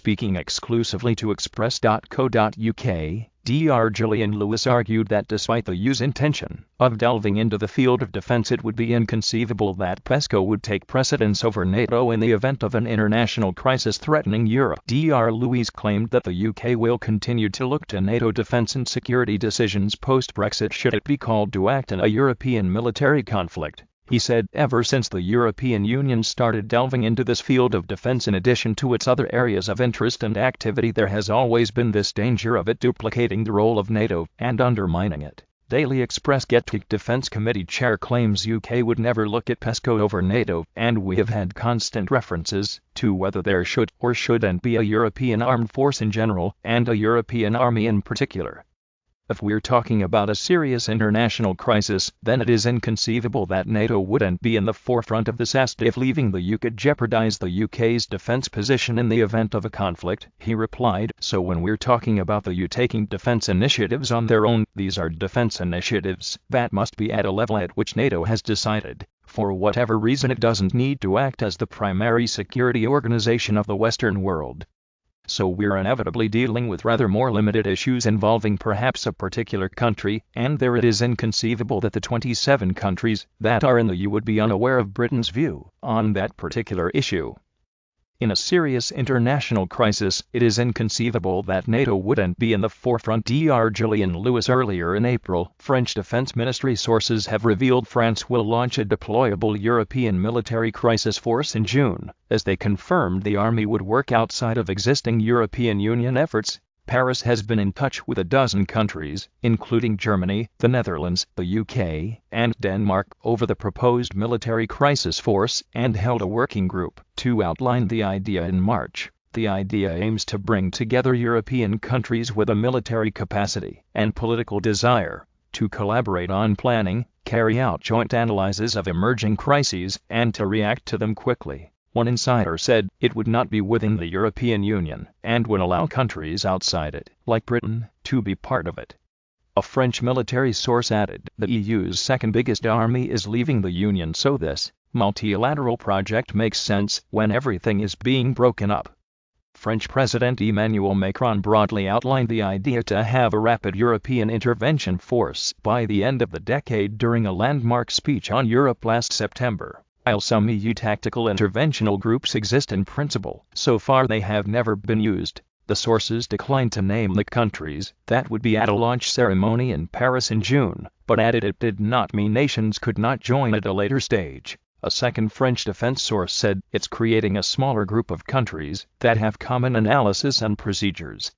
speaking exclusively to Express.co.uk, Dr. Gillian Lewis argued that despite the EU's intention of delving into the field of defence, it would be inconceivable that PESCO would take precedence over NATO in the event of an international crisis threatening Europe. Dr. Lewis claimed that the UK will continue to look to NATO defence and security decisions post-Brexit should it be called to act in a European military conflict. He said, ever since the European Union started delving into this field of defence in addition to its other areas of interest and activity, there has always been this danger of it duplicating the role of NATO and undermining it. Daily Express Get Defence Committee Chair claims UK would never look at PESCO over NATO, and we have had constant references to whether there should or shouldn't be a European armed force in general, and a European army in particular. If we're talking about a serious international crisis, then it is inconceivable that NATO wouldn't be in the forefront of this, asked if leaving the EU could jeopardize the UK's defence position in the event of a conflict. He replied, so when we're talking about the EU taking defence initiatives on their own, these are defence initiatives that must be at a level at which NATO has decided, for whatever reason, it doesn't need to act as the primary security organization of the Western world. So we're inevitably dealing with rather more limited issues involving perhaps a particular country, and there it is inconceivable that the 27 countries that are in the EU would be unaware of Britain's view on that particular issue. In a serious international crisis, it is inconceivable that NATO wouldn't be in the forefront. Dr. Gillian Lewis. Earlier in April, French Defense Ministry sources have revealed France will launch a deployable European military crisis force in June, as they confirmed the army would work outside of existing European Union efforts. Paris has been in touch with a dozen countries, including Germany, the Netherlands, the UK, and Denmark, over the proposed military crisis force, and held a working group to outline the idea in March. The idea aims to bring together European countries with a military capacity and political desire to collaborate on planning, carry out joint analyses of emerging crises, and to react to them quickly. One insider said it would not be within the European Union and would allow countries outside it, like Britain, to be part of it. A French military source added, the EU's second biggest army is leaving the Union, so this multilateral project makes sense when everything is being broken up. French President Emmanuel Macron broadly outlined the idea to have a rapid European intervention force by the end of the decade during a landmark speech on Europe last September. While some EU tactical interventional groups exist in principle, so far they have never been used. The sources declined to name the countries that would be at a launch ceremony in Paris in June, but added it did not mean nations could not join at a later stage. A second French defense source said it's creating a smaller group of countries that have common analysis and procedures.